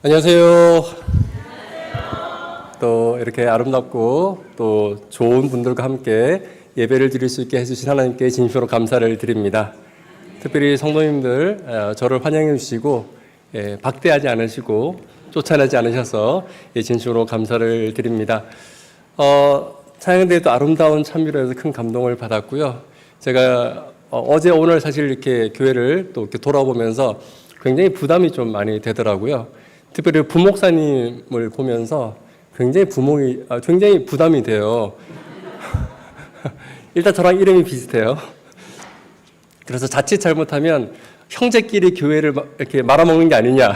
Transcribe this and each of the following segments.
안녕하세요. 또 이렇게 아름답고 또 좋은 분들과 함께 예배를 드릴 수 있게 해주신 하나님께 진심으로 감사를 드립니다. 특별히 성도님들 저를 환영해 주시고 박대하지 않으시고 쫓아내지 않으셔서 진심으로 감사를 드립니다. 찬양대회도 아름다운 참여로 해서 큰 감동을 받았고요. 제가 어제 오늘 사실 이렇게 교회를 또 이렇게 돌아보면서 굉장히 부담이 좀 많이 되더라고요. 특별히 부목사님을 보면서 굉장히 부담이 돼요. 일단 저랑 이름이 비슷해요. 그래서 자칫 잘못하면 형제끼리 교회를 이렇게 말아먹는 게 아니냐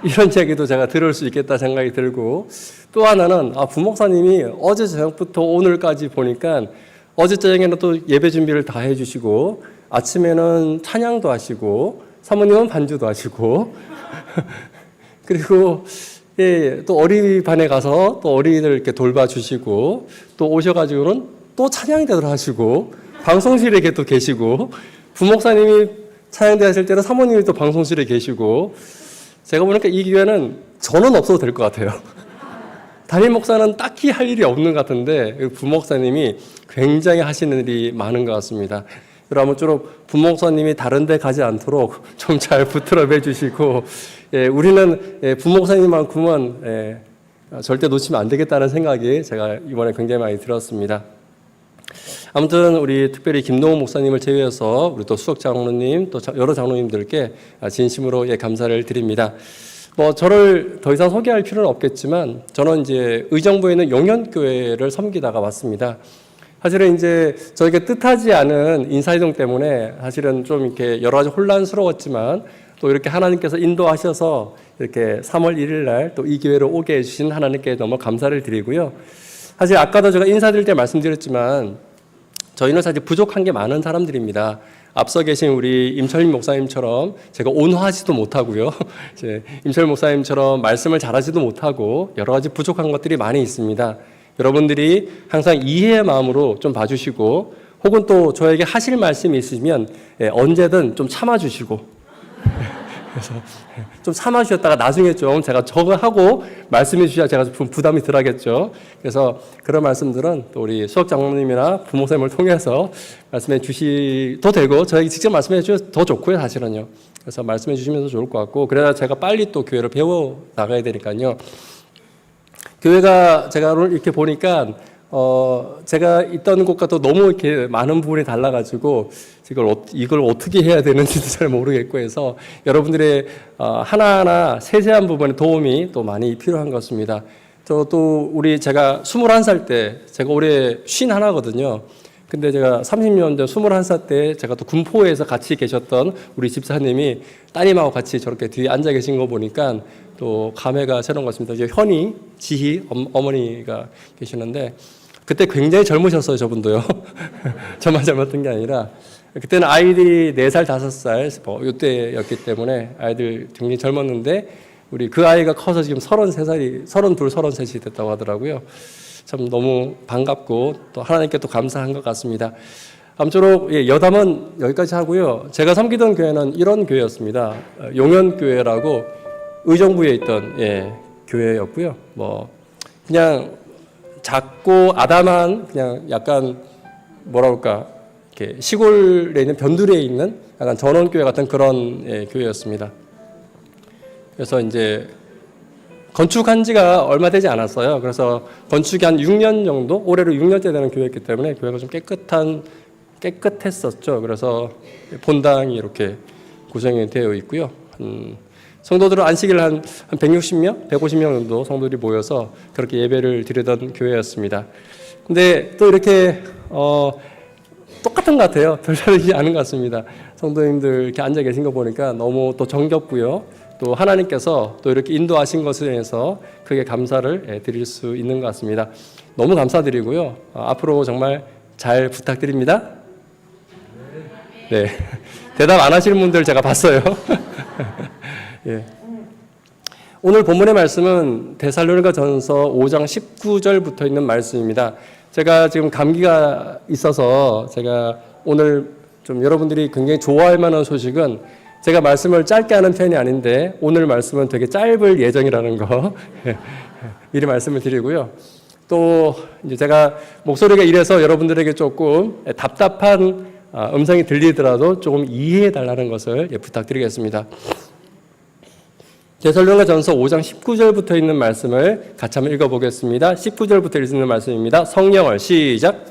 이런 이야기도 제가 들을 수 있겠다 생각이 들고, 또 하나는 부목사님이 어제 저녁부터 오늘까지 보니까 어제 저녁에는 또 예배 준비를 다 해주시고 아침에는 찬양도 하시고 사모님은 반주도 하시고 그리고 또 어린이반에 가서 또 어린이들 이렇게 돌봐주시고 또 오셔가지고는 또 찬양대를 하시고 방송실에 이렇게 또 계시고, 부목사님이 찬양대 하실 때는 사모님이 또 방송실에 계시고, 제가 보니까 이 교회는 저는 없어도 될 것 같아요. 담임 목사는 딱히 할 일이 없는 것 같은데 부목사님이 굉장히 하시는 일이 많은 것 같습니다. 여러분 아무쪼록 부목사님이 다른 데 가지 않도록 좀 잘 붙들어 매주시고, 우리는 부목사님만큼은 절대 놓치면 안 되겠다는 생각이 제가 이번에 굉장히 많이 들었습니다. 아무튼 우리 특별히 김동훈 목사님을 제외해서 우리 또 수석 장로님 또 여러 장로님들께 진심으로 감사를 드립니다. 저를 더 이상 소개할 필요는 없겠지만 저는 이제 의정부에 있는 용현교회를 섬기다가 왔습니다. 사실은 이제 저에게 뜻하지 않은 인사이동 때문에 사실은 좀 이렇게 여러 가지 혼란스러웠지만 또 이렇게 하나님께서 인도하셔서 이렇게 3월 1일 날 또 이 교회로 오게 해주신 하나님께 너무 감사를 드리고요. 사실 아까도 제가 인사드릴 때 말씀드렸지만 저희는 사실 부족한 게 많은 사람들입니다. 앞서 계신 우리 임철민 목사님처럼 제가 온화하지도 못하고요. 임철민 목사님처럼 말씀을 잘하지도 못하고 여러 가지 부족한 것들이 많이 있습니다. 여러분들이 항상 이해의 마음으로 좀 봐주시고, 혹은 또 저에게 하실 말씀이 있으시면 언제든 좀 참아주시고, 그래서 좀 참아주셨다가 나중에 좀 제가 저거 하고 말씀해 주셔야 제가 좀 부담이 덜하겠죠. 그래서 그런 말씀들은 또 우리 수석 장로님이나 부목사님을 통해서 말씀해 주시도 되고, 저에게 직접 말씀해 주셔도 더 좋고요, 사실은요. 그래서 말씀해 주시면 더 좋을 것 같고, 그래야 제가 빨리 또 교회를 배워 나가야 되니까요. 교회가 제가 오늘 이렇게 보니까 제가 있던 곳과 또 너무 이렇게 많은 부분이 달라가지고 이걸 어떻게 해야 되는지도 잘 모르겠고 해서 여러분들의 하나하나 세세한 부분의 도움이 또 많이 필요한 것 같습니다. 또 제가 21살 때, 제가 올해 51거든요. 근데 제가 30년 전 21살 때 제가 또 군포에서 같이 계셨던 우리 집사님이 따님하고 같이 저렇게 뒤에 앉아 계신 거 보니까 또 감회가 새로운 것 같습니다. 이제 현희, 지희 어머니가 계시는데 그때 굉장히 젊으셨어요, 저분도요. 저만 젊었던 게 아니라 그때는 아이들이 4살, 5살 이때였기 때문에 아이들 굉장히 젊었는데 우리 그 아이가 커서 지금 33살이 32, 33이 됐다고 하더라고요. 참 너무 반갑고 또 하나님께 또 감사한 것 같습니다. 아무쪼록 여담은 여기까지 하고요. 제가 섬기던 교회는 이런 교회였습니다. 용현교회라고 의정부에 있던 교회였고요. 그냥 작고 아담한 그냥 약간 뭐랄까 이렇게 시골에 있는 변두리에 있는 약간 전원교회 같은 그런 교회였습니다. 그래서 이제 건축한 지가 얼마 되지 않았어요. 그래서 건축이 한 6년 정도, 올해로 6년째 되는 교회였기 때문에 교회가 좀 깨끗했었죠. 그래서 본당이 이렇게 구성이 되어 있고요. 성도들은 안식일 한 160명, 150명 정도 성도들이 모여서 그렇게 예배를 드리던 교회였습니다. 근데 또 이렇게 똑같은 것 같아요. 별 다르지 않은 것 같습니다. 성도님들 이렇게 앉아 계신 거 보니까 너무 또 정겹고요. 또 하나님께서 또 이렇게 인도하신 것에 대해서 크게 감사를 드릴 수 있는 것 같습니다. 너무 감사드리고요. 앞으로 정말 잘 부탁드립니다. 네. 대답 안 하시는 분들 제가 봤어요. 예. 오늘 본문의 말씀은 데살로니가전서 5장 19절부터 있는 말씀입니다. 제가 지금 감기가 있어서 제가 오늘 좀 여러분들이 굉장히 좋아할 만한 소식은 제가 말씀을 짧게 하는 편이 아닌데 오늘 말씀은 되게 짧을 예정이라는 거 미리 말씀을 드리고요. 또 이제 제가 목소리가 이래서 여러분들에게 조금 답답한 음성이 들리더라도 조금 이해해 달라는 것을 부탁드리겠습니다. 데살로니가전서 5장 19절부터 있는 말씀을 같이 한번 읽어보겠습니다. 19절부터 읽는 말씀입니다. 성령을 시작.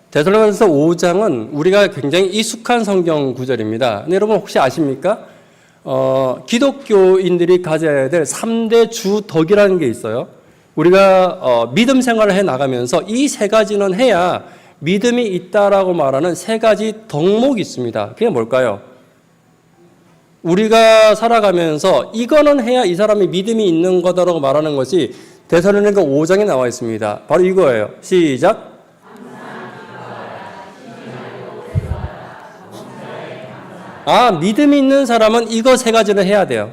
데살로니가전서 5장은 우리가 굉장히 익숙한 성경 구절입니다. 근데 여러분 혹시 아십니까? 기독교인들이 가져야 될 3대 주덕이라는 게 있어요. 우리가 믿음 생활을 해 나가면서 이 세 가지는 해야 믿음이 있다라고 말하는 세 가지 덕목이 있습니다. 그게 뭘까요? 우리가 살아가면서 이거는 해야 이 사람이 믿음이 있는 거다라고 말하는 것이 데살로니가 5장에 나와 있습니다. 바로 이거예요. 시작. 믿음이 있는 사람은 이거 세 가지를 해야 돼요.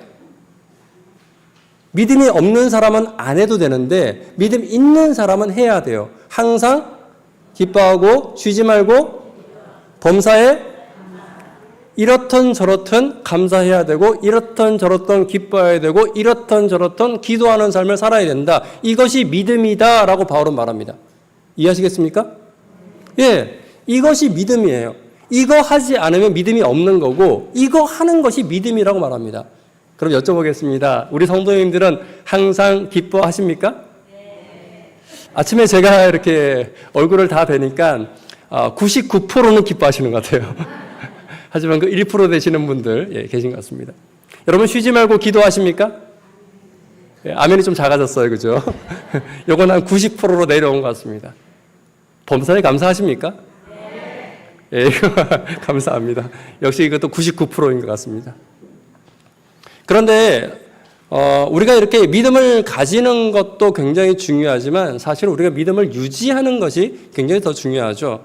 믿음이 없는 사람은 안 해도 되는데 믿음 있는 사람은 해야 돼요. 항상 기뻐하고 쉬지 말고 범사에 이렇든 저렇든 감사해야 되고 이렇든 저렇든 기뻐해야 되고 이렇든 저렇든 기도하는 삶을 살아야 된다. 이것이 믿음이다라고 바울은 말합니다. 이해하시겠습니까? 예, 이것이 믿음이에요. 이거 하지 않으면 믿음이 없는 거고 이거 하는 것이 믿음이라고 말합니다. 그럼 여쭤보겠습니다. 우리 성도님들은 항상 기뻐하십니까? 네. 아침에 제가 이렇게 얼굴을 다 뵈니까 99%는 기뻐하시는 것 같아요. 하지만 그 1% 되시는 분들 계신 것 같습니다. 여러분 쉬지 말고 기도하십니까? 아멘이 좀 작아졌어요. 그죠? 요건 한 90%로 내려온 것 같습니다. 범사에 감사하십니까? 예, 감사합니다. 역시 이것도 99%인 것 같습니다. 그런데 우리가 이렇게 믿음을 가지는 것도 굉장히 중요하지만 사실 우리가 믿음을 유지하는 것이 굉장히 더 중요하죠.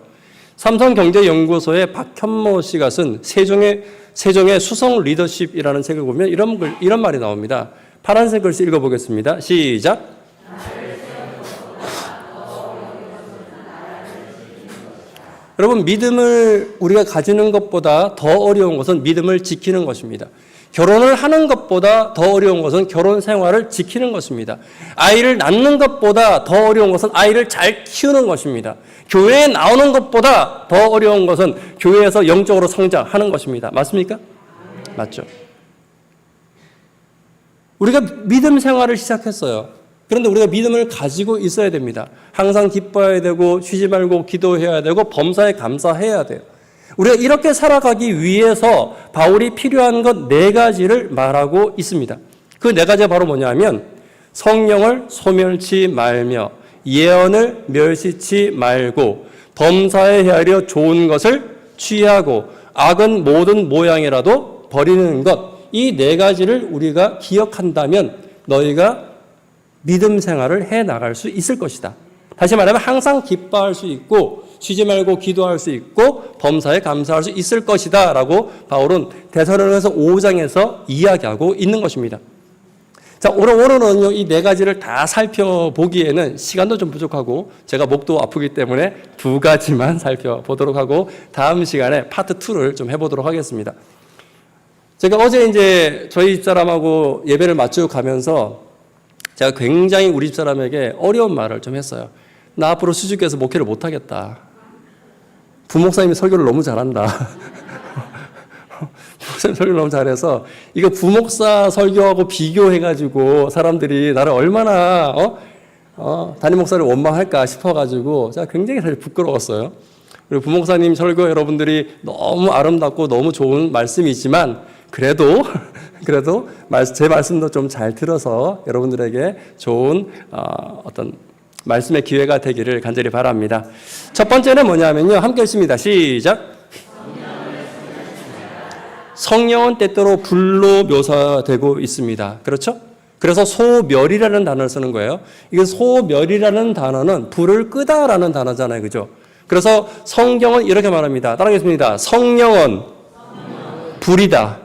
삼성경제연구소의 박현모 씨가 쓴 세종의 수성 리더십이라는 책을 보면 이런 말이 나옵니다. 파란색 글씨 읽어보겠습니다. 시작. 여러분, 믿음을 우리가 가지는 것보다 더 어려운 것은 믿음을 지키는 것입니다. 결혼을 하는 것보다 더 어려운 것은 결혼 생활을 지키는 것입니다. 아이를 낳는 것보다 더 어려운 것은 아이를 잘 키우는 것입니다. 교회에 나오는 것보다 더 어려운 것은 교회에서 영적으로 성장하는 것입니다. 맞습니까? 맞죠. 우리가 믿음 생활을 시작했어요. 그런데 우리가 믿음을 가지고 있어야 됩니다. 항상 기뻐해야 되고 쉬지 말고 기도해야 되고 범사에 감사해야 돼요. 우리가 이렇게 살아가기 위해서 바울이 필요한 것 4가지를 말하고 있습니다. 그 4가지가 바로 뭐냐면 성령을 소멸치 말며 예언을 멸시치 말고 범사에 헤아려 좋은 것을 취하고 악은 모든 모양이라도 버리는 것. 이 4가지를 우리가 기억한다면 너희가 믿음 생활을 해나갈 수 있을 것이다. 다시 말하면 항상 기뻐할 수 있고 쉬지 말고 기도할 수 있고 범사에 감사할 수 있을 것이다 라고 바울은 데살로니가서 5장에서 이야기하고 있는 것입니다. 자, 오늘은 이 4가지를 다 살펴보기에는 시간도 좀 부족하고 제가 목도 아프기 때문에 2가지만 살펴보도록 하고 다음 시간에 파트 2를 좀 해보도록 하겠습니다. 제가 어제 이제 저희 집사람하고 예배를 마치고 가면서 제가 굉장히 우리 집사람에게 어려운 말을 좀 했어요. 나 앞으로 수주교에서 목회를 못하겠다. 부목사님이 설교를 너무 잘한다. 부목사님 설교를 너무 잘해서 이거 부목사 설교하고 비교해가지고 사람들이 나를 얼마나 담임 목사를 원망할까 싶어가지고 제가 굉장히 사실 부끄러웠어요. 그리고 부목사님 설교 여러분들이 너무 아름답고 너무 좋은 말씀이지만 그래도 제 말씀도 좀 잘 들어서 여러분들에게 좋은 어떤 말씀의 기회가 되기를 간절히 바랍니다. 첫 번째는 뭐냐면요. 함께 읽습니다. 시작. 성령은 때때로 불로 묘사되고 있습니다. 그렇죠? 그래서 소멸이라는 단어를 쓰는 거예요. 이게 소멸이라는 단어는 불을 끄다라는 단어잖아요. 그죠? 그래서 성경은 이렇게 말합니다. 따라하겠습니다. 성령은 불이다.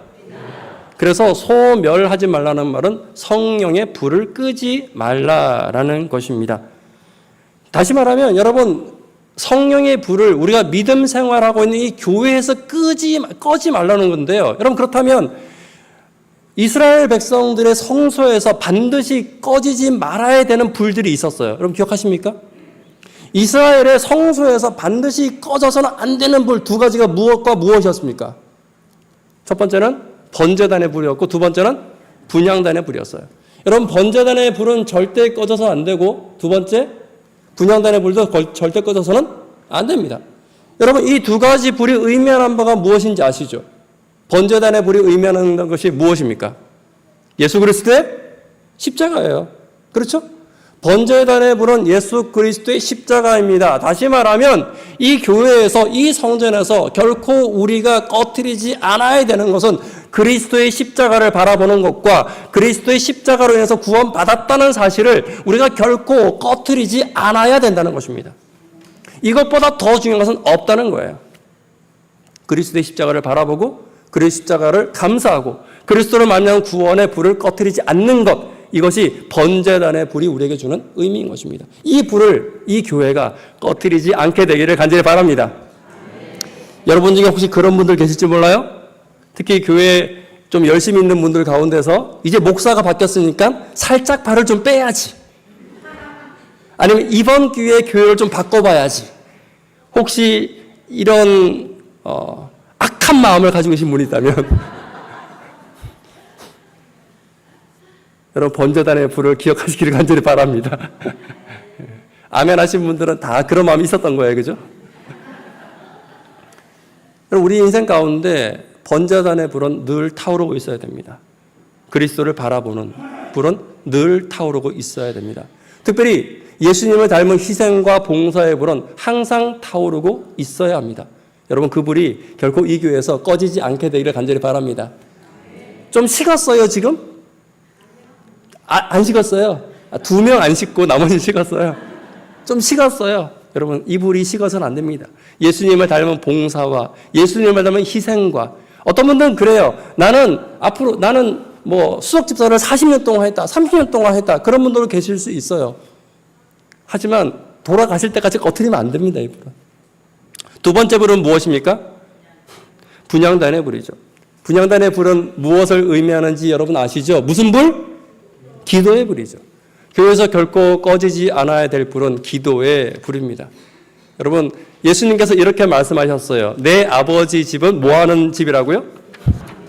그래서 소멸하지 말라는 말은 성령의 불을 끄지 말라라는 것입니다. 다시 말하면 여러분, 성령의 불을 우리가 믿음 생활하고 있는 이 교회에서 꺼지 말라는 건데요. 여러분, 그렇다면 이스라엘 백성들의 성소에서 반드시 꺼지지 말아야 되는 불들이 있었어요. 여러분 기억하십니까? 이스라엘의 성소에서 반드시 꺼져서는 안 되는 불 두 가지가 무엇과 무엇이었습니까? 첫 번째는 번제단의 불이었고 두 번째는 분향단의 불이었어요. 여러분, 번제단의 불은 절대 꺼져서 안 되고 두 번째 분향단의 불도 절대 꺼져서는 안 됩니다. 여러분, 이 두 가지 불이 의미하는 바가 무엇인지 아시죠? 번제단의 불이 의미하는 것이 무엇입니까? 예수 그리스도의 십자가예요. 그렇죠? 번제단의 불은 예수 그리스도의 십자가입니다. 다시 말하면 이 교회에서, 이 성전에서 결코 우리가 꺼트리지 않아야 되는 것은 그리스도의 십자가를 바라보는 것과 그리스도의 십자가로 인해서 구원받았다는 사실을 우리가 결코 꺼트리지 않아야 된다는 것입니다. 이것보다 더 중요한 것은 없다는 거예요. 그리스도의 십자가를 바라보고 그리스도의 십자가를 감사하고 그리스도를 만난 구원의 불을 꺼트리지 않는 것, 이것이 번제단의 불이 우리에게 주는 의미인 것입니다. 이 불을 이 교회가 꺼트리지 않게 되기를 간절히 바랍니다. 여러분 중에 혹시 그런 분들 계실지 몰라요? 특히 교회에 좀 열심히 있는 분들 가운데서 이제 목사가 바뀌었으니까 살짝 발을 좀 빼야지, 아니면 이번 기회에 교회를 좀 바꿔봐야지, 혹시 이런 악한 마음을 가지고 계신 분이 있다면 여러분, 번제단의 불을 기억하시기를 간절히 바랍니다. 아멘 하신 분들은 다 그런 마음이 있었던 거예요. 그죠? 우리 인생 가운데 번제단의 불은 늘 타오르고 있어야 됩니다. 그리스도를 바라보는 불은 늘 타오르고 있어야 됩니다. 특별히 예수님을 닮은 희생과 봉사의 불은 항상 타오르고 있어야 합니다. 여러분, 그 불이 결코 이 교회에서 꺼지지 않게 되기를 간절히 바랍니다. 좀 식었어요, 지금? 안 식었어요. 2명 안 식고 나머지 식었어요. 좀 식었어요. 여러분, 이 불이 식어서는 안 됩니다. 예수님을 닮은 봉사와 예수님을 닮은 희생과, 어떤 분들은 그래요. 나는 뭐 수석 집사를 40년 동안 했다, 30년 동안 했다. 그런 분들도 계실 수 있어요. 하지만 돌아가실 때까지 꺼트리면 안 됩니다, 이 불은. 두 번째 불은 무엇입니까? 분향단의 불이죠. 분향단의 불은 무엇을 의미하는지 여러분 아시죠? 무슨 불? 기도의 불이죠. 교회에서 결코 꺼지지 않아야 될 불은 기도의 불입니다. 여러분, 예수님께서 이렇게 말씀하셨어요. 내 아버지 집은 뭐하는 집이라고요?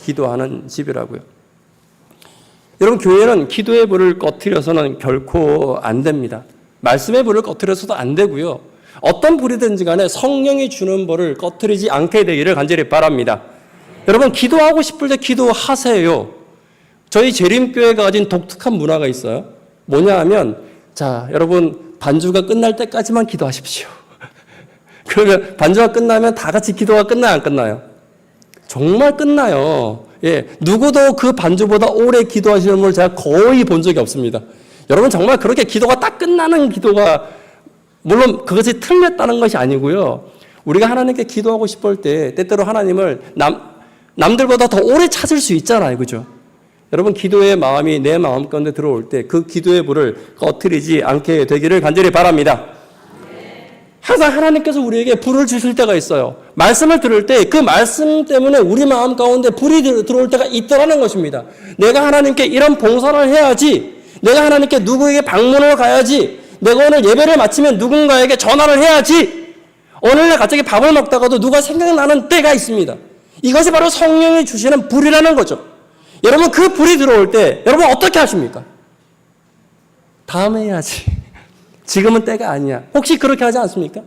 기도하는 집이라고요. 여러분, 교회는 기도의 불을 꺼트려서는 결코 안 됩니다. 말씀의 불을 꺼트려서도 안 되고요. 어떤 불이든지 간에 성령이 주는 불을 꺼트리지 않게 되기를 간절히 바랍니다. 여러분, 기도하고 싶을 때 기도하세요. 저희 재림교회가 가진 독특한 문화가 있어요. 뭐냐 하면, 자, 여러분, 반주가 끝날 때까지만 기도하십시오. 그러면 반주가 끝나면 다 같이 기도가 끝나요, 안 끝나요? 정말 끝나요. 예, 누구도 그 반주보다 오래 기도하시는 분을 제가 거의 본 적이 없습니다. 여러분, 정말 그렇게 기도가 딱 끝나는 기도가, 물론 그것이 틀렸다는 것이 아니고요. 우리가 하나님께 기도하고 싶을 때 때때로 하나님을 남들보다 더 오래 찾을 수 있잖아요. 그죠? 여러분, 기도의 마음이 내 마음 가운데 들어올 때 그 기도의 불을 꺼트리지 않게 되기를 간절히 바랍니다. 항상 하나님께서 우리에게 불을 주실 때가 있어요. 말씀을 들을 때 그 말씀 때문에 우리 마음 가운데 불이 들어올 때가 있더라는 것입니다. 내가 하나님께 이런 봉사를 해야지, 내가 하나님께 누구에게 방문을 가야지, 내가 오늘 예배를 마치면 누군가에게 전화를 해야지, 오늘날 갑자기 밥을 먹다가도 누가 생각나는 때가 있습니다. 이것이 바로 성령이 주시는 불이라는 거죠. 여러분, 그 불이 들어올 때 여러분 어떻게 하십니까? 다음에 해야지, 지금은 때가 아니야. 혹시 그렇게 하지 않습니까?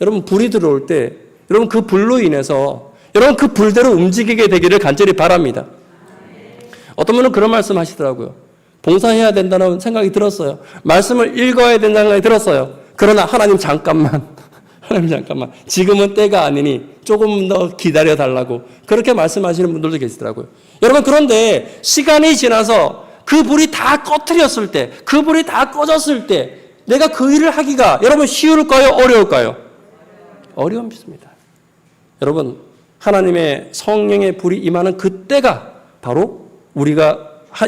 여러분, 불이 들어올 때 여러분 그 불로 인해서 여러분 그 불대로 움직이게 되기를 간절히 바랍니다. 어떤 분은 그런 말씀 하시더라고요. 봉사해야 된다는 생각이 들었어요. 말씀을 읽어야 된다는 생각이 들었어요. 그러나 하나님 잠깐만, 하나님 잠깐만, 지금은 때가 아니니 조금 더 기다려달라고 그렇게 말씀하시는 분들도 계시더라고요. 여러분, 그런데 시간이 지나서 그 불이 다 꺼트렸을 때, 그 불이 다 꺼졌을 때 내가 그 일을 하기가 여러분 쉬울까요? 어려울까요? 어려움입니다. 여러분, 하나님의 성령의 불이 임하는 그때가 바로 우리가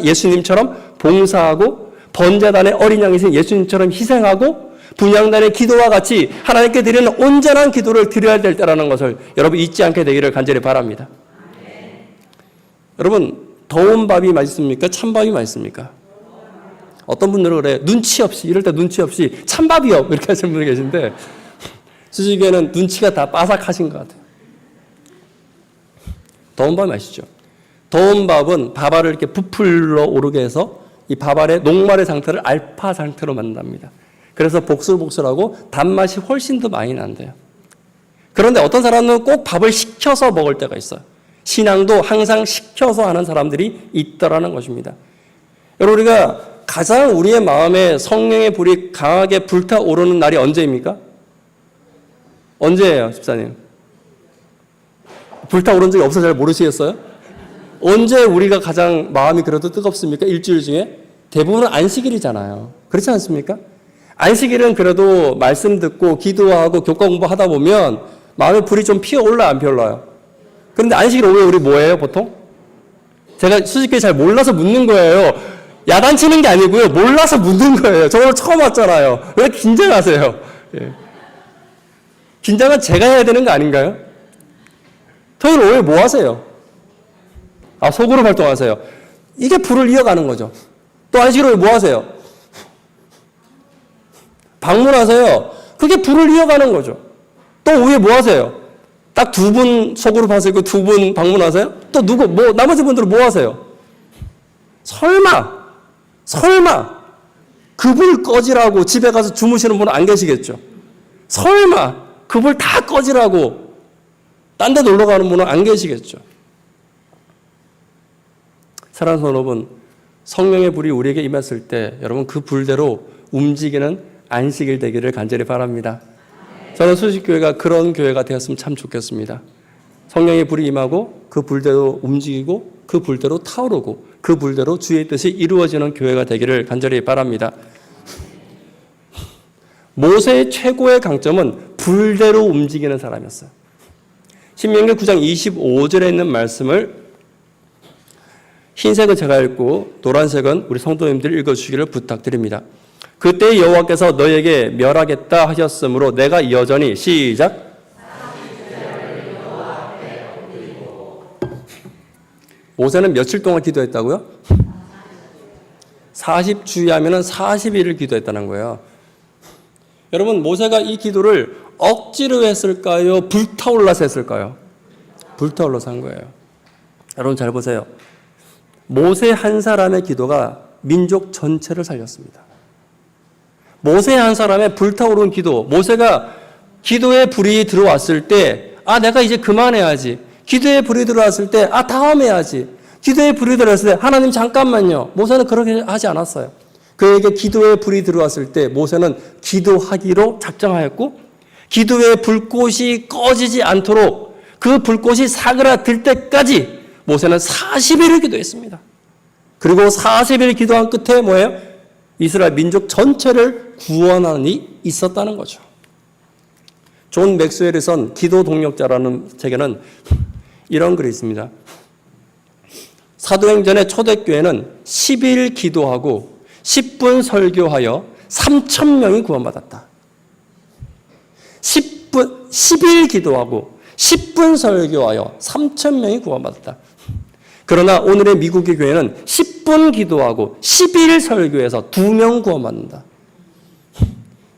예수님처럼 봉사하고 번제단의 어린 양이신 예수님처럼 희생하고 분향단의 기도와 같이 하나님께 드리는 온전한 기도를 드려야 될 때라는 것을 여러분 잊지 않게 되기를 간절히 바랍니다. 여러분, 더운 밥이 맛있습니까? 찬밥이 맛있습니까? 어떤 분들은 그래, 눈치 없이, 이럴 때 눈치 없이 찬밥이요 이렇게 하시는 분이 계신데 수직에는 눈치가 다 빠삭하신 것 같아요. 더운 밥이 맛있죠. 더운 밥은 밥알을 이렇게 부풀러 오르게 해서 이 밥알의 녹말의 상태를 알파 상태로 만든답니다. 그래서 복슬복슬하고 단맛이 훨씬 더 많이 난대요. 그런데 어떤 사람은 꼭 밥을 식혀서 먹을 때가 있어요. 신앙도 항상 식혀서 하는 사람들이 있더라는 것입니다. 여러분, 우리가 가장 우리의 마음에 성령의 불이 강하게 불타오르는 날이 언제입니까? 언제예요, 집사님? 불타오른 적이 없어서 잘 모르시겠어요? 언제 우리가 가장 마음이 그래도 뜨겁습니까? 일주일 중에? 대부분은 안식일이잖아요. 그렇지 않습니까? 안식일은 그래도 말씀 듣고 기도하고 교과 공부하다 보면 마음에 불이 좀 피어올라 안 피어올라요? 그런데 안식일 오후에 우리 뭐예요, 보통? 제가 솔직히 잘 몰라서 묻는 거예요. 야단치는 게 아니고요. 몰라서 묻는 거예요. 저 오늘 처음 왔잖아요. 왜 긴장하세요? 예. 긴장은 제가 해야 되는 거 아닌가요? 토요일 오후에 뭐 하세요? 속으로 활동하세요. 이게 불을 이어가는 거죠. 또 안식일 오후에 뭐 하세요? 방문하세요. 그게 불을 이어가는 거죠. 또 오후에 뭐 하세요? 딱 두 분 속으로 하시고 두 분 방문하세요? 또 누구, 나머지 분들은 뭐 하세요? 설마 그 불 꺼지라고 집에 가서 주무시는 분은 안 계시겠죠? 설마 그 불 다 꺼지라고 딴 데 놀러 가는 분은 안 계시겠죠? 사랑하는 여러분, 성령의 불이 우리에게 임했을 때 여러분 그 불대로 움직이는 안식일 되기를 간절히 바랍니다. 저는 수직교회가 그런 교회가 되었으면 참 좋겠습니다. 성령의 불이 임하고 그 불대로 움직이고 그 불대로 타오르고 그 불대로 주의 뜻이 이루어지는 교회가 되기를 간절히 바랍니다. 모세의 최고의 강점은 불대로 움직이는 사람이었어요. 신명기 9장 25절에 있는 말씀을 흰색은 제가 읽고 노란색은 우리 성도님들 읽어주시기를 부탁드립니다. 그때 여호와께서 너에게 멸하겠다 하셨으므로 내가 여전히 시작. 모세는 며칠 동안 기도했다고요? 40주야 하면 40일을 기도했다는 거예요. 여러분, 모세가 이 기도를 억지로 했을까요? 불타올라서 했을까요? 불타올라서 한 거예요. 여러분 잘 보세요. 모세 한 사람의 기도가 민족 전체를 살렸습니다. 모세 한 사람의 불타오른 기도, 모세가 기도의 불이 들어왔을 때, 내가 이제 그만해야지. 기도의 불이 들어왔을 때, 다음 해야지. 기도의 불이 들어왔을 때, 하나님 잠깐만요. 모세는 그렇게 하지 않았어요. 그에게 기도의 불이 들어왔을 때, 모세는 기도하기로 작정하였고, 기도의 불꽃이 꺼지지 않도록 그 불꽃이 사그라들 때까지 모세는 40일을 기도했습니다. 그리고 40일 기도한 끝에 뭐예요? 이스라엘 민족 전체를 구원하는 일이 있었다는 거죠. 존 맥스웰이 쓴 기도 동력자라는 책에는 이런 글이 있습니다. 사도행전의 초대교회는 10일 기도하고 10분 설교하여 3,000명이 구원받았다. 10일 기도하고 10분 설교하여 3,000명이 구원받았다. 그러나 오늘의 미국의 교회는 10분 기도하고 10일 설교해서 2명 구원받는다.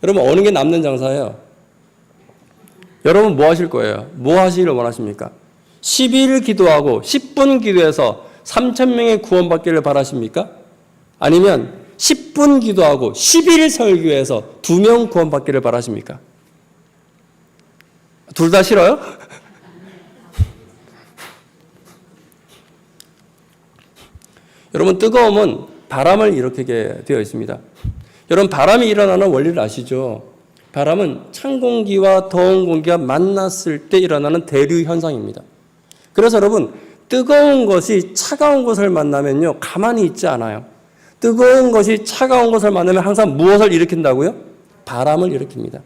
여러분, 어느 게 남는 장사예요? 여러분 뭐 하실 거예요? 뭐 하시기를 원하십니까? 10일 기도하고 10분 기도해서 3,000명의 구원받기를 바라십니까? 아니면 10분 기도하고 10일 설교해서 2명 구원받기를 바라십니까? 둘 다 싫어요? 여러분, 뜨거움은 바람을 일으키게 되어 있습니다. 여러분, 바람이 일어나는 원리를 아시죠? 바람은 찬 공기와 더운 공기가 만났을 때 일어나는 대류 현상입니다. 그래서 여러분, 뜨거운 것이 차가운 것을 만나면요, 가만히 있지 않아요. 뜨거운 것이 차가운 것을 만나면 항상 무엇을 일으킨다고요? 바람을 일으킵니다.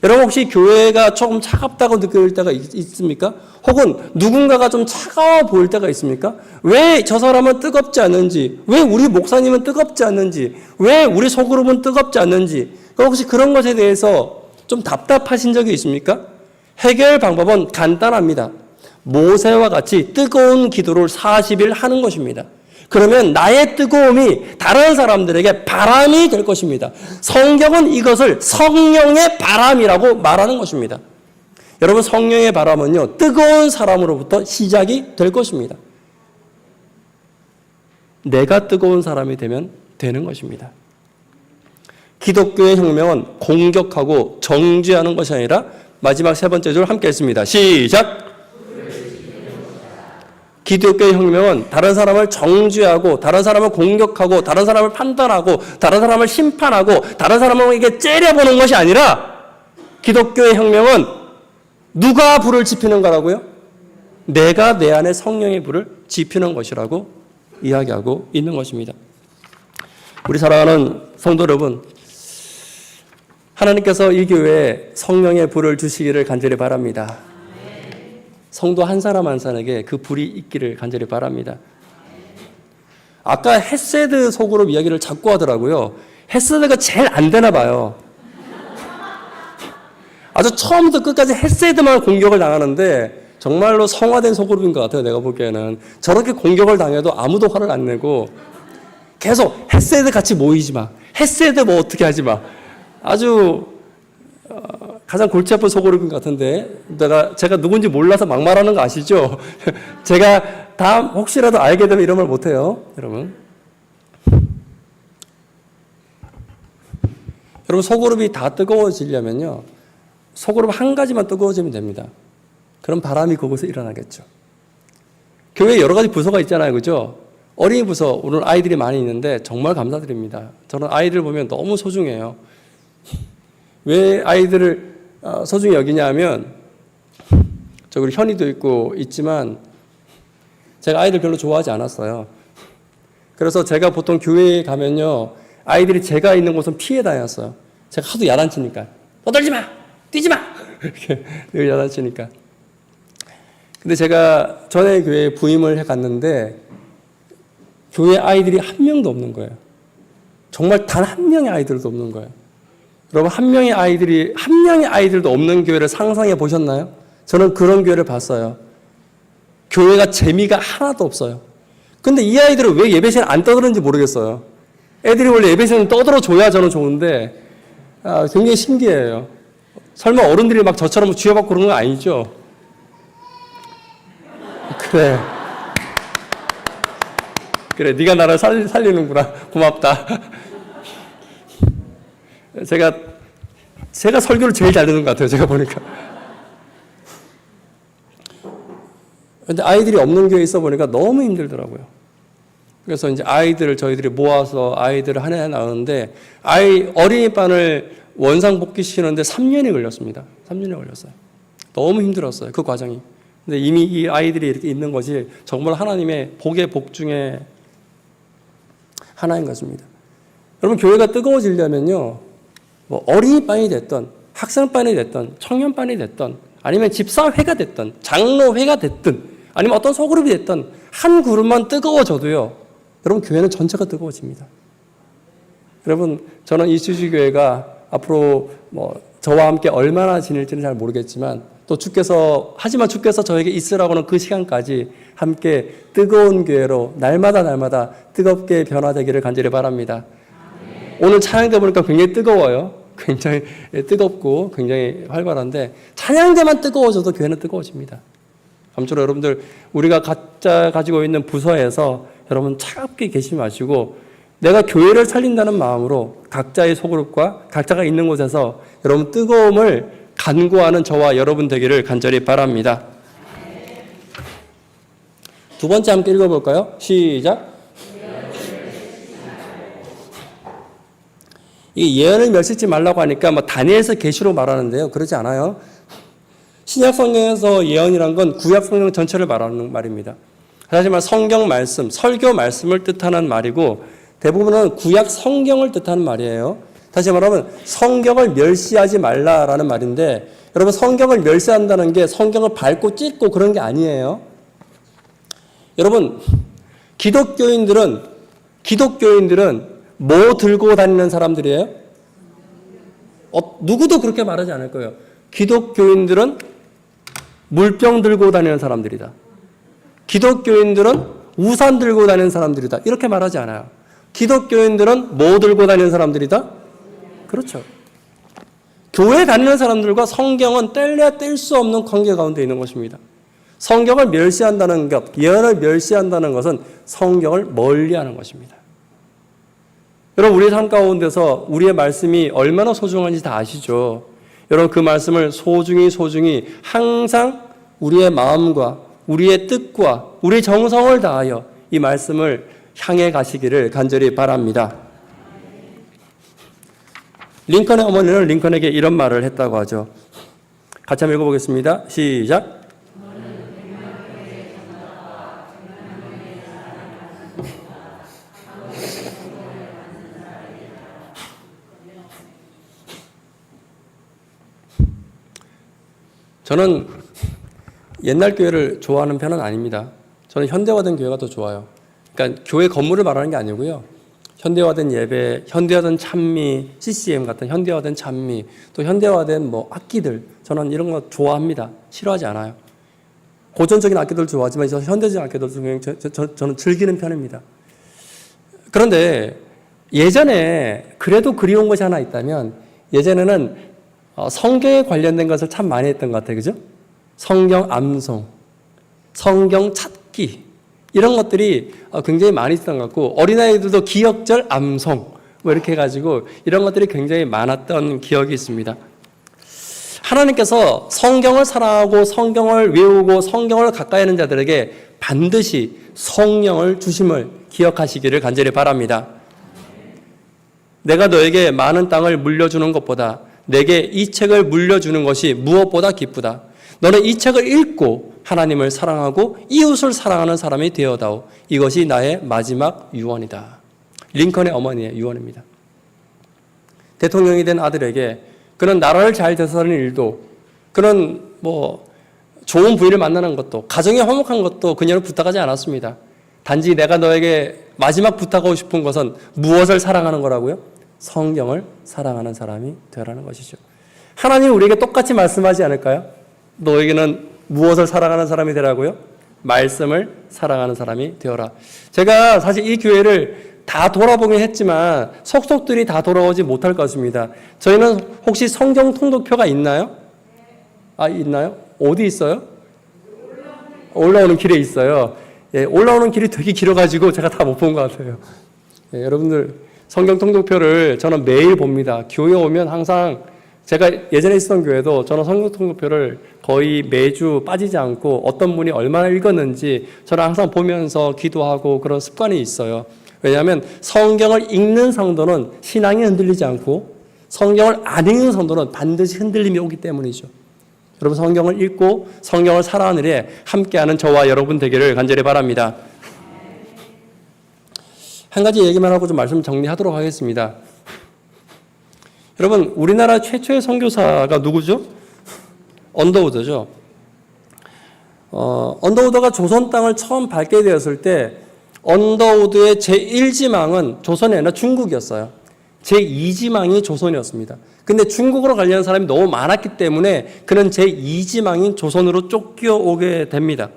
여러분 혹시 교회가 조금 차갑다고 느낄 때가 있습니까? 혹은 누군가가 좀 차가워 보일 때가 있습니까? 왜 저 사람은 뜨겁지 않는지, 왜 우리 목사님은 뜨겁지 않는지, 왜 우리 소그룹은 뜨겁지 않는지, 혹시 그런 것에 대해서 좀 답답하신 적이 있습니까? 해결 방법은 간단합니다. 모세와 같이 뜨거운 기도를 40일 하는 것입니다. 그러면 나의 뜨거움이 다른 사람들에게 바람이 될 것입니다. 성경은 이것을 성령의 바람이라고 말하는 것입니다. 여러분, 성령의 바람은요, 뜨거운 사람으로부터 시작이 될 것입니다. 내가 뜨거운 사람이 되면 되는 것입니다. 기독교의 혁명은 공격하고 정죄하는 것이 아니라 마지막 세 번째 줄 함께 했습니다. 시작! 기독교의 혁명은 다른 사람을 정죄하고 다른 사람을 공격하고 다른 사람을 판단하고 다른 사람을 심판하고 다른 사람에게 째려보는 것이 아니라 기독교의 혁명은 누가 불을 지피는 거라고요? 내가 내 안에 성령의 불을 지피는 것이라고 이야기하고 있는 것입니다. 우리 사랑하는 성도 여러분, 하나님께서 이 교회에 성령의 불을 주시기를 간절히 바랍니다. 성도 한 사람 한 사람에게 그 불이 있기를 간절히 바랍니다. 아까 헤세드 소그룹 이야기를 자꾸 하더라고요. 헤세드가 제일 안 되나 봐요. 아주 처음부터 끝까지 헤세드만 공격을 당하는데 정말로 성화된 소그룹인 것 같아요. 내가 보기에는. 저렇게 공격을 당해도 아무도 화를 안 내고 계속 헤세드 같이 모이지 마. 헤세드 뭐 어떻게 하지 마. 아주 가장 골치 아픈 소그룹인 것 같은데 제가 누군지 몰라서 막 말하는 거 아시죠? 제가 다음 혹시라도 알게 되면 이런 말 못해요. 여러분 소그룹이 다 뜨거워지려면요, 소그룹 한 가지만 뜨거워지면 됩니다. 그럼 바람이 그곳에 일어나겠죠. 교회에 여러 가지 부서가 있잖아요. 그죠? 어린이 부서, 오늘 아이들이 많이 있는데 정말 감사드립니다. 저는 아이들 보면 너무 소중해요. 왜 아이들을 소중히 여기냐 하면, 저 우리 현이도 있지만 제가 아이들 별로 좋아하지 않았어요. 그래서 제가 보통 교회에 가면요, 아이들이 제가 있는 곳은 피해 다녔어요. 제가 하도 야단치니까. 떠들지 마! 뛰지 마! 이렇게 늘 야단치니까. 근데 제가 전에 교회에 부임을 해 갔는데 교회 아이들이 한 명도 없는 거예요. 정말 단 한 명의 아이들도 없는 거예요. 여러분, 한 명의 아이들도 없는 교회를 상상해 보셨나요? 저는 그런 교회를 봤어요. 교회가 재미가 하나도 없어요. 근데 이 아이들은 왜 예배 시간에 안 떠드는지 모르겠어요. 애들이 원래 예배 시간에 떠들어 줘야 저는 좋은데 굉장히 신기해요. 설마 어른들이 막 저처럼 쥐어받고 그런 건 아니죠? 그래, 네가 나를 살리는구나. 고맙다. 제가 설교를 제일 잘 듣는 것 같아요. 제가 보니까. 근데 아이들이 없는 교회에 있어 보니까 너무 힘들더라고요. 그래서 이제 저희들이 모아서 아이들을 하나 낳았는데, 어린이반을 원상복귀시키는데 3년이 걸렸습니다. 3년이 걸렸어요. 너무 힘들었어요. 그 과정이. 근데 이미 이 아이들이 이렇게 있는 것이 정말 하나님의 복의 복 중에 하나인 것입니다. 여러분, 교회가 뜨거워지려면요, 뭐 어린이반이 됐던, 학생반이 됐던, 청년반이 됐던, 아니면 집사회가 됐던, 장로회가 됐든, 아니면 어떤 소그룹이 됐던 한 그룹만 뜨거워져도요, 여러분, 교회는 전체가 뜨거워집니다. 여러분, 저는 이수지교회가 앞으로 저와 함께 얼마나 지낼지는 잘 모르겠지만, 또 주께서 저에게 있으라고는 그 시간까지 함께 뜨거운 교회로 날마다 뜨겁게 변화되기를 간절히 바랍니다. 오늘 찬양대 보니까 굉장히 뜨거워요. 굉장히 뜨겁고 굉장히 활발한데, 찬양대만 뜨거워져도 교회는 뜨거워집니다. 아무쪼록 여러분들, 우리가 각자 가지고 있는 부서에서 여러분 차갑게 계시지 마시고, 내가 교회를 살린다는 마음으로 각자의 소그룹과 각자가 있는 곳에서 여러분 뜨거움을 간구하는 저와 여러분 되기를 간절히 바랍니다. 두 번째 함께 읽어볼까요? 시작. 이 예언을 멸시지 말라고 하니까 다니엘서 계시로 말하는데요. 그러지 않아요. 신약 성경에서 예언이란 건 구약 성경 전체를 말하는 말입니다. 사실 성경 말씀, 설교 말씀을 뜻하는 말이고, 대부분은 구약 성경을 뜻하는 말이에요. 다시 말하면 성경을 멸시하지 말라라는 말인데, 여러분 성경을 멸시한다는 게 성경을 밟고 찢고 그런 게 아니에요. 여러분 기독교인들은 뭐 들고 다니는 사람들이에요? 누구도 그렇게 말하지 않을 거예요. 기독교인들은 물병 들고 다니는 사람들이다. 기독교인들은 우산 들고 다니는 사람들이다. 이렇게 말하지 않아요. 기독교인들은 뭐 들고 다니는 사람들이다? 그렇죠. 교회 다니는 사람들과 성경은 뗄래야 뗄 수 없는 관계 가운데 있는 것입니다. 성경을 멸시한다는 것, 예언을 멸시한다는 것은 성경을 멀리하는 것입니다. 여러분 우리의 삶 가운데서 우리의 말씀이 얼마나 소중한지 다 아시죠? 여러분 그 말씀을 소중히 항상 우리의 마음과 우리의 뜻과 우리 정성을 다하여 이 말씀을 향해 가시기를 간절히 바랍니다. 링컨의 어머니는 링컨에게 이런 말을 했다고 하죠. 같이 한번 읽어보겠습니다. 시작. 저는 옛날 교회를 좋아하는 편은 아닙니다. 저는 현대화된 교회가 더 좋아요. 그러니까 교회 건물을 말하는 게 아니고요. 현대화된 예배, 현대화된 찬미, CCM 같은 현대화된 찬미, 또 현대화된 악기들, 저는 이런 거 좋아합니다. 싫어하지 않아요. 고전적인 악기들 좋아하지만 현대적인 악기들 저는 즐기는 편입니다. 그런데 예전에 그래도 그리운 것이 하나 있다면 예전에는 성경에 관련된 것을 참 많이 했던 것 같아요. 그죠? 성경 암송, 성경 찾기 이런 것들이 굉장히 많이 있었던 것 같고 어린아이들도 기억절 암송 이렇게 해가지고 이런 것들이 굉장히 많았던 기억이 있습니다. 하나님께서 성경을 사랑하고 성경을 외우고 성경을 가까이 하는 자들에게 반드시 성령을 주심을 기억하시기를 간절히 바랍니다. 내가 너에게 많은 땅을 물려주는 것보다 내게 이 책을 물려주는 것이 무엇보다 기쁘다. 너는 이 책을 읽고 하나님을 사랑하고 이웃을 사랑하는 사람이 되어다오. 이것이 나의 마지막 유언이다. 링컨의 어머니의 유언입니다. 대통령이 된 아들에게 그는 나라를 잘 대서하는 일도 그는 좋은 부인을 만나는 것도 가정이 화목한 것도 그녀를 부탁하지 않았습니다. 단지 내가 너에게 마지막 부탁하고 싶은 것은 무엇을 사랑하는 거라고요? 성경을 사랑하는 사람이 되라는 것이죠. 하나님 우리에게 똑같이 말씀하지 않을까요? 너에게는 무엇을 사랑하는 사람이 되라고요? 말씀을 사랑하는 사람이 되어라. 제가 사실 이 교회를 다 돌아보긴 했지만 속속들이 다 돌아오지 못할 것입니다. 저희는 혹시 성경 통독표가 있나요? 있나요? 어디 있어요? 올라오는 길에 있어요. 예, 올라오는 길이 되게 길어가지고 제가 다 못 본 것 같아요. 예, 여러분들 성경 통독표를 저는 매일 봅니다. 교회 오면 항상 제가 예전에 있었던 교회도 저는 성경 통독표를 거의 매주 빠지지 않고 어떤 분이 얼마나 읽었는지 저는 항상 보면서 기도하고 그런 습관이 있어요. 왜냐하면 성경을 읽는 성도는 신앙이 흔들리지 않고 성경을 안 읽는 성도는 반드시 흔들림이 오기 때문이죠. 여러분 성경을 읽고 성경을 살아가는 일에 함께하는 저와 여러분 되기를 간절히 바랍니다. 한 가지 얘기만 하고 좀 말씀 정리하도록 하겠습니다. 여러분 우리나라 최초의 선교사가 누구죠? 언더우드죠. 언더우드가 조선 땅을 처음 밟게 되었을 때 언더우드의 제1지망은 조선이 아니라 중국이었어요. 제2지망이 조선이었습니다. 근데 중국으로 가려는 사람이 너무 많았기 때문에 그는 제2지망인 조선으로 쫓겨오게 됩니다.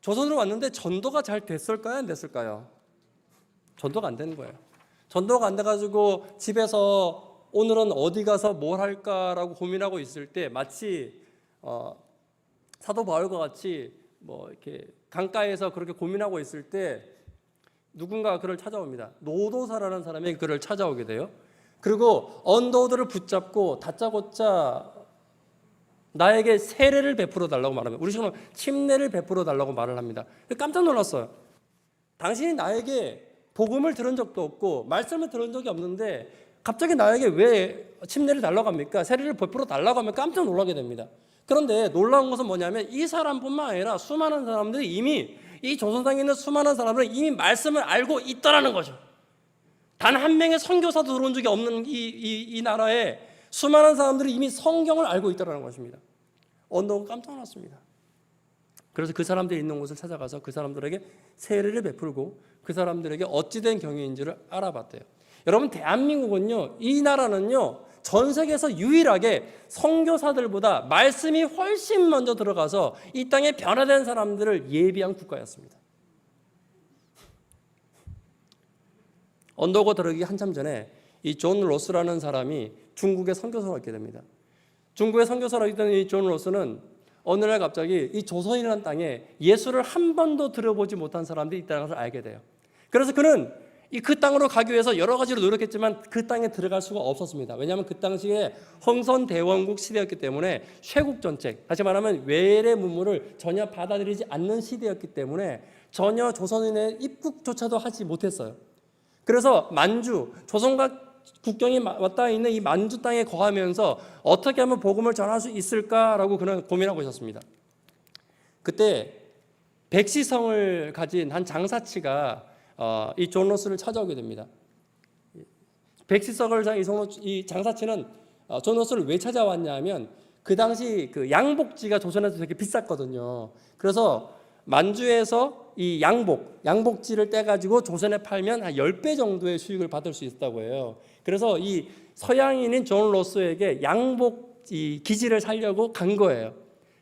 조선으로 왔는데 전도가 잘 됐을까요? 안 됐을까요? 전도가 안 되는 거예요. 전도가 안 돼가지고 집에서 오늘은 어디 가서 뭘 할까라고 고민하고 있을 때 마치 사도 바울과 같이 이렇게 강가에서 그렇게 고민하고 있을 때 누군가 그를 찾아옵니다. 노도사라는 사람이 그를 찾아오게 돼요. 그리고 언더우드를 붙잡고 다짜고짜 나에게 세례를 베풀어 달라고 말합니다. 우리 지금 침례를 베풀어 달라고 말을 합니다. 깜짝 놀랐어요. 당신이 나에게 복음을 들은 적도 없고 말씀을 들은 적이 없는데 갑자기 나에게 왜 침례를 달라고 합니까? 세례를 베풀어 달라고 하면 깜짝 놀라게 됩니다. 그런데 놀라운 것은 뭐냐면 이 사람뿐만 아니라 수많은 사람들이 이미 이 조선상에 있는 수많은 사람들은 이미 말씀을 알고 있더라는 거죠. 단 한 명의 선교사도 들어온 적이 없는 이 나라에 수많은 사람들이 이미 성경을 알고 있다는 것입니다. 언더가 깜짝 놀랐습니다. 그래서 그 사람들이 있는 곳을 찾아가서 그 사람들에게 세례를 베풀고 그 사람들에게 어찌된 경위인지를 알아봤대요. 여러분, 대한민국은요, 이 나라는요, 전 세계에서 유일하게 선교사들보다 말씀이 훨씬 먼저 들어가서 이 땅에 변화된 사람들을 예비한 국가였습니다. 언더고 들어가기 한참 전에 이 존 로스라는 사람이 중국의 선교사로 있게 됩니다. 중국의 선교사로 있던 이 존 로스는 어느 날 갑자기 이 조선이라는 땅에 예수를 한 번도 들어보지 못한 사람들이 있다는 것을 알게 돼요. 그래서 그는 그 땅으로 가기 위해서 여러 가지로 노력했지만 그 땅에 들어갈 수가 없었습니다. 왜냐하면 그 당시에 흥선대원국 시대였기 때문에 쇄국정책, 다시 말하면 외래 문물을 전혀 받아들이지 않는 시대였기 때문에 전혀 조선인의 입국조차도 하지 못했어요. 그래서 만주, 조선과 국경이 맞닿아 있는 이 만주 땅에 거하면서 어떻게 하면 복음을 전할 수 있을까라고 그는 고민하고 있었습니다. 그때 백시성을 가진 한 장사치가 이 존 로스를 찾아오게 됩니다. 백시성을 이 장사치는 존 로스를 왜 찾아왔냐면 그 당시 그 양복지가 조선에서 되게 비쌌거든요. 그래서 만주에서 이 양복지를 떼가지고 조선에 팔면 한 10배 정도의 수익을 받을 수 있다고 해요. 그래서 이 서양인인 존 로스에게 양복 기지를 살려고 간 거예요.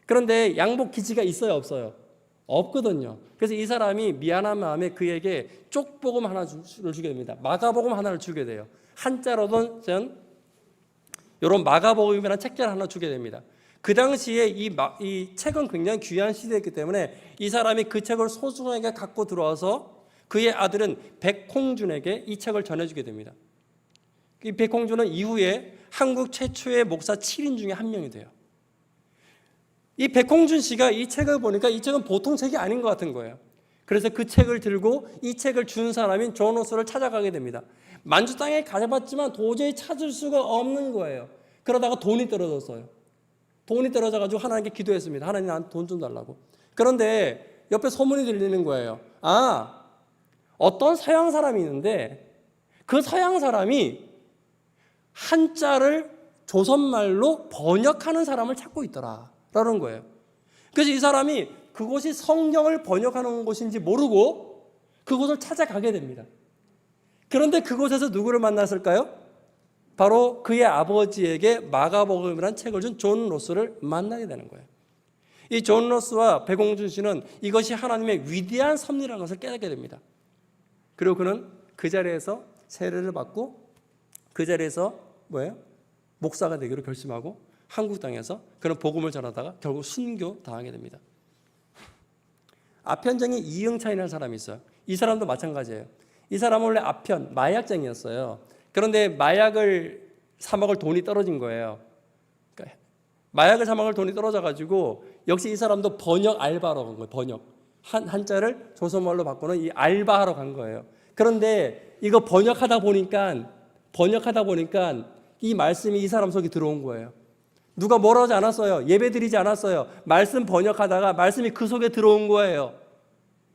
그런데 양복 기지가 있어요, 없어요? 없거든요. 그래서 이 사람이 미안한 마음에 그에게 쪽복음 하나를 주게 됩니다. 마가복음 하나를 주게 돼요. 한자로는 이런 마가복음이라는 책자를 하나 주게 됩니다. 그 당시에 이 책은 굉장히 귀한 시대였기 때문에 이 사람이 그 책을 소중하게 갖고 들어와서 그의 아들은 백홍준에게 이 책을 전해주게 됩니다. 이 백홍준은 이후에 한국 최초의 목사 7인 중에 한 명이 돼요. 이 백홍준 씨가 이 책을 보니까 이 책은 보통 책이 아닌 것 같은 거예요. 그래서 그 책을 들고 이 책을 준 사람인 존 로스를 찾아가게 됩니다. 만주 땅에 가봤지만 도저히 찾을 수가 없는 거예요. 그러다가 돈이 떨어졌어요. 돈이 떨어져가지고 하나님께 기도했습니다. 하나님, 나한테 돈 좀 달라고. 그런데 옆에 소문이 들리는 거예요. 어떤 서양 사람이 있는데 그 서양 사람이 한자를 조선말로 번역하는 사람을 찾고 있더라 라는 거예요. 그래서 이 사람이 그곳이 성경을 번역하는 곳인지 모르고 그곳을 찾아가게 됩니다. 그런데 그곳에서 누구를 만났을까요? 바로 그의 아버지에게 마가복음이라는 책을 준 존 로스를 만나게 되는 거예요. 이 존 로스와 백홍준 씨는 이것이 하나님의 위대한 섭리라는 것을 깨닫게 됩니다. 그리고 그는 그 자리에서 세례를 받고 그 자리에서 목사가 되기로 결심하고 한국 땅에서 그는 복음을 전하다가 결국 순교 당하게 됩니다. 아편쟁이 이응찬이라는 사람이 있어요. 이 사람도 마찬가지예요. 이 사람은 원래 마약쟁이였어요. 그런데 마약을 사 먹을 돈이 떨어진 거예요. 그러니까 마약을 사 먹을 돈이 떨어져가지고 역시 이 사람도 번역 알바로 간 거예요. 번역. 한자를 조선말로 바꾸는 이 알바하러 간 거예요. 그런데 이거 번역하다 보니까 이 말씀이 이 사람 속에 들어온 거예요. 누가 뭐라 하지 않았어요. 예배 드리지 않았어요. 말씀 번역하다가 말씀이 그 속에 들어온 거예요.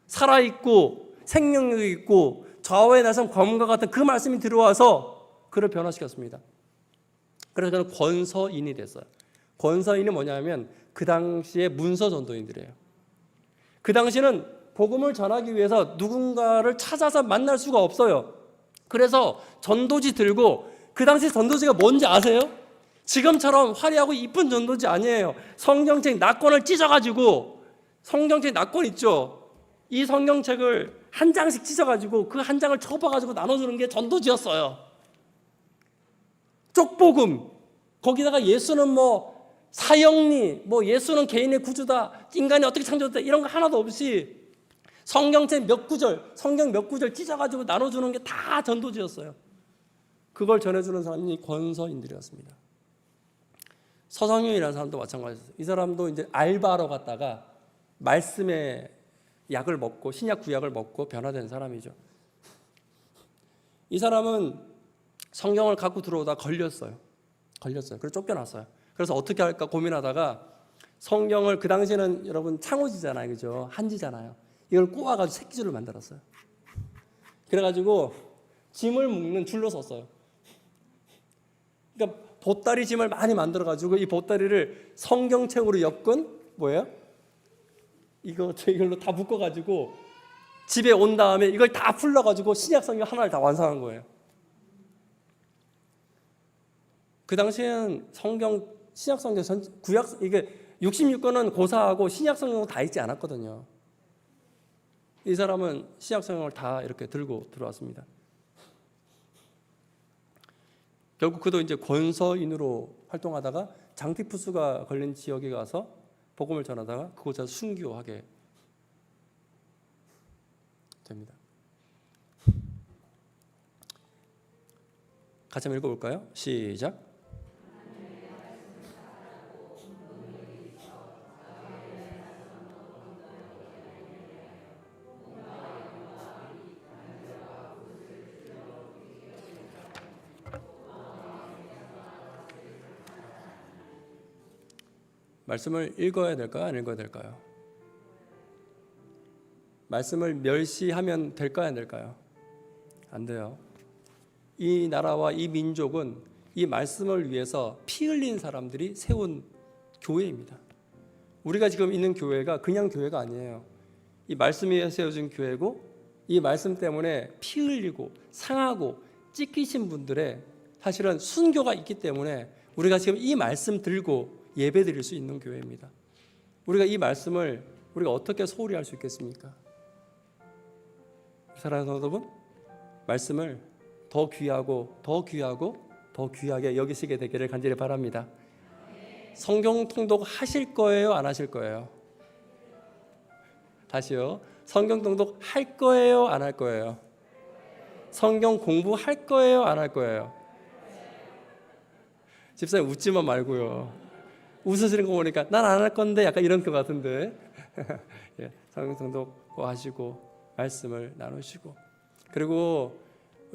살아있고 생명력이 있고 좌우의 나선 검과 같은 그 말씀이 들어와서 그를 변화시켰습니다. 그래서 그는 권서인이 됐어요. 권서인이 뭐냐면 그 당시에 문서 전도인들이에요. 그 당시는 복음을 전하기 위해서 누군가를 찾아서 만날 수가 없어요. 그래서 전도지 들고, 그 당시 전도지가 뭔지 아세요? 지금처럼 화려하고 이쁜 전도지 아니에요. 성경책 낙권을 찢어가지고, 성경책 낙권 있죠? 이 성경책을 한 장씩 찢어가지고 그 한 장을 접어가지고 나눠주는 게 전도지였어요. 쪽복음, 거기다가 예수는 사형리, 예수는 개인의 구주다, 인간이 어떻게 창조됐다, 이런 거 하나도 없이 성경책 몇 구절, 성경 몇 구절 찢어가지고 나눠주는 게 다 전도지였어요. 그걸 전해주는 사람이 권서인들이었습니다. 서성윤이라는 사람도 마찬가지였어요. 이 사람도 이제 알바하러 갔다가 말씀의 약을 먹고, 신약 구약을 먹고 변화된 사람이죠. 이 사람은 성경을 갖고 들어오다 걸렸어요. 그래서 쫓겨났어요. 그래서 어떻게 할까 고민하다가 성경을, 그 당시에는 여러분 창호지잖아요, 그죠? 한지잖아요. 이걸 꼬아가지고 새끼줄을 만들었어요. 그래가지고 짐을 묶는 줄로 썼어요. 그러니까 보따리 짐을 많이 만들어가지고 이 보따리를 성경책으로 엮은 뭐예요? 이걸로 다 묶어가지고 집에 온 다음에 이걸 다 풀러가지고 신약성경 하나를 다 완성한 거예요. 그 당시에는 신약성경 이게 66권은 고사하고 신약성경은 다 읽지 않았거든요. 이 사람은 신약성경을 다 이렇게 들고 들어왔습니다. 결국 그도 이제 권서인으로 활동하다가 장티푸스가 걸린 지역에 가서 복음을 전하다가 그곳에서 순교하게 됩니다. 같이 한번 읽어볼까요? 시작. 말씀을 읽어야 될까요? 안 읽어야 될까요? 말씀을 멸시하면 될까요? 안 될까요? 안 돼요. 이 나라와 이 민족은 이 말씀을 위해서 피 흘린 사람들이 세운 교회입니다. 우리가 지금 있는 교회가 그냥 교회가 아니에요. 이 말씀이 위해 세워진 교회고 이 말씀 때문에 피 흘리고 상하고 찢기신 분들의 사실은 순교가 있기 때문에 우리가 지금 이 말씀 들고 예배 드릴 수 있는 교회입니다. 우리가 이 말씀을 우리가 어떻게 소홀히 할 수 있겠습니까? 사랑하는 성도 여러분, 말씀을 더 귀하고 더 귀하고 더 귀하게 여기시게 되기를 간절히 바랍니다. 성경 통독 하실 거예요? 안 하실 거예요? 다시요. 성경 통독 할 거예요? 안 할 거예요? 성경 공부할 거예요? 안 할 거예요? 집사님 웃지만 말고요. 웃으시는 거 보니까 난 안 할 건데 약간 이런 것 같은데 예, 성경 통독 하시고 말씀을 나누시고 그리고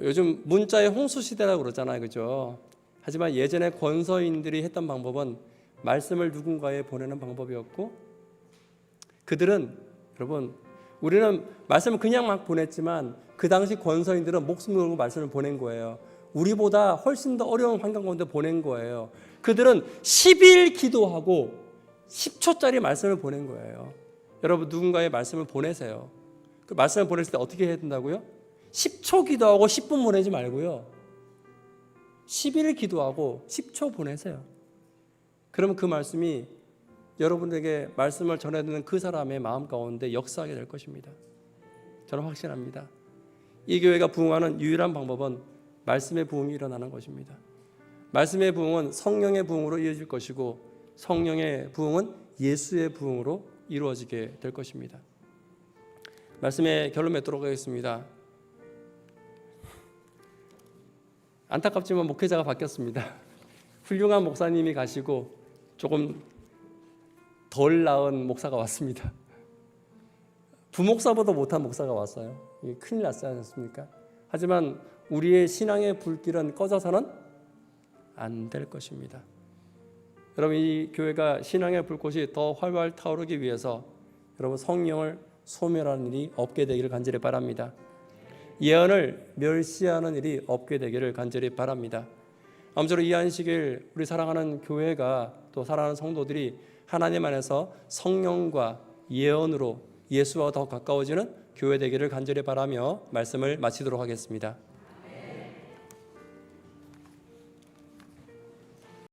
요즘 문자의 홍수 시대라고 그러잖아요. 그죠? 하지만 예전에 권서인들이 했던 방법은 말씀을 누군가에 보내는 방법이었고 그들은 여러분 우리는 말씀을 그냥 막 보냈지만 그 당시 권서인들은 목숨을 걸고 말씀을 보낸 거예요. 우리보다 훨씬 더 어려운 환경 가운데 보낸 거예요. 그들은 10일 기도하고 10초짜리 말씀을 보낸 거예요. 여러분 누군가의 말씀을 보내세요. 그 말씀을 보냈을 때 어떻게 해야 된다고요? 10초 기도하고 10분 보내지 말고요. 10일 기도하고 10초 보내세요. 그러면 그 말씀이 여러분에게 말씀을 전해 듣는 그 사람의 마음 가운데 역사하게 될 것입니다. 저는 확신합니다. 이 교회가 부흥하는 유일한 방법은 말씀의 부흥이 일어나는 것입니다. 말씀의 부흥은 성령의 부흥으로 이어질 것이고 성령의 부흥은 예수의 부흥으로 이루어지게 될 것입니다. 말씀의 결론 맺도록 하겠습니다. 안타깝지만 목회자가 바뀌었습니다. 훌륭한 목사님이 가시고 조금 덜 나은 목사가 왔습니다. 부목사보다 못한 목사가 왔어요. 큰일 났지 않습니까? 하지만 우리의 신앙의 불길은 꺼져서는 안 될 것입니다. 여러분 이 교회가 신앙의 불꽃이 더 활발 타오르기 위해서 여러분 성령을 소멸하는 일이 없게 되기를 간절히 바랍니다. 예언을 멸시하는 일이 없게 되기를 간절히 바랍니다. 아무쪼록 이 안식일 우리 사랑하는 교회가 또 사랑하는 성도들이 하나님 안에서 성령과 예언으로 예수와 더 가까워지는 교회 되기를 간절히 바라며 말씀을 마치도록 하겠습니다.